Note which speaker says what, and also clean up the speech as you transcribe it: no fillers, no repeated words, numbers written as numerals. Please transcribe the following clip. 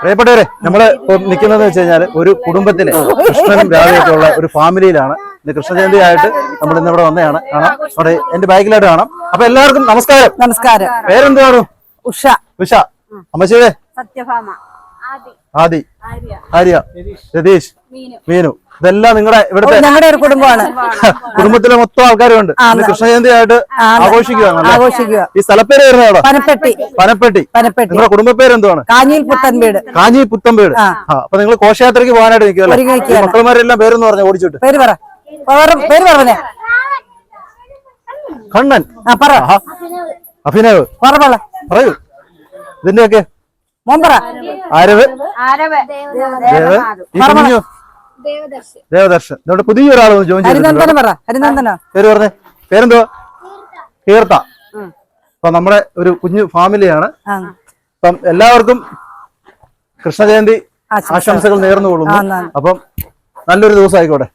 Speaker 1: പ്രിയപ്പെട്ടവരെ, നമ്മള് നിൽക്കുന്നത് വെച്ച് കഴിഞ്ഞാൽ ഒരു കുടുംബത്തിലെ കൃഷ്ണനും രാധയൊക്കെ ഉള്ള ഒരു ഫാമിലിയിലാണ്. ഇത് കൃഷ്ണജയന്തി ആയിട്ട് നമ്മൾ ഇന്നിവിടെ വന്നതാണ്. കാണാം, അവിടെ എന്റെ ബാക്കിലായിട്ട് കാണാം. അപ്പൊ എല്ലാവർക്കും നമസ്കാരം.
Speaker 2: നമസ്കാരം.
Speaker 1: പേരെന്താണ്?
Speaker 2: ഉഷ.
Speaker 1: ഉഷ. അമ്മച്ചിയുടെ?
Speaker 3: സത്യഭാമ.
Speaker 1: ആദി. ആര്യ. രതീഷ്. മീനു. ഇതെല്ലാം നിങ്ങളുടെ ഇവിടുത്തെ
Speaker 2: ഞങ്ങളുടെ ഒരു കുടുംബമാണ്.
Speaker 1: കുടുംബത്തിലെ മൊത്തം ആൾക്കാരുണ്ട്. കൃഷ്ണജയന്തി ആയിട്ട് ആഘോഷിക്കുക. ഈ സ്ഥലപ്പേര് വരുന്ന എവിടെ?
Speaker 2: പനപ്പെട്ടി.
Speaker 1: പനപ്പെട്ടി. നിങ്ങളുടെ കുടുംബ പേര് എന്തുവാണ്?
Speaker 2: കാഞ്ഞിയിൽ പുത്തൻവീട്.
Speaker 1: കാഞ്ഞി പുത്തൻവീട്. അപ്പൊ നിങ്ങൾ ഘോഷയാത്രയ്ക്ക് പോകാനായിട്ട് നിൽക്കുമല്ലോ. മക്കളുമാരെല്ലാം പേരെന്ന് പറഞ്ഞ ഓടിച്ചിട്ട്
Speaker 2: പേര് പറ. പേര് പറഞ്ഞേ.
Speaker 1: കണ്ണൻ.
Speaker 2: പറ.
Speaker 1: അഭിനവ്. പറയൂ. ഇതിന്റെയൊക്കെ
Speaker 2: മോമ്പറ.
Speaker 1: ആരവ്. ദേവ്. ഈ കുഞ്ഞു ദേവദർശൻ. ഇവിടെ പുതിയൊരാൾ ജോയിൻ ചെയ്തിട്ടുണ്ട്.
Speaker 2: ഹരിനന്ദന.
Speaker 1: പേര് പറഞ്ഞേ. പേരെന്തോ? കീർത്ത. അപ്പൊ നമ്മുടെ ഒരു കുഞ്ഞു ഫാമിലിയാണ്. അപ്പം എല്ലാവർക്കും കൃഷ്ണജയന്തി ആശംസകൾ നേർന്നുകൊള്ളുന്നു. അപ്പം നല്ലൊരു ദിവസം ആയിക്കോട്ടെ.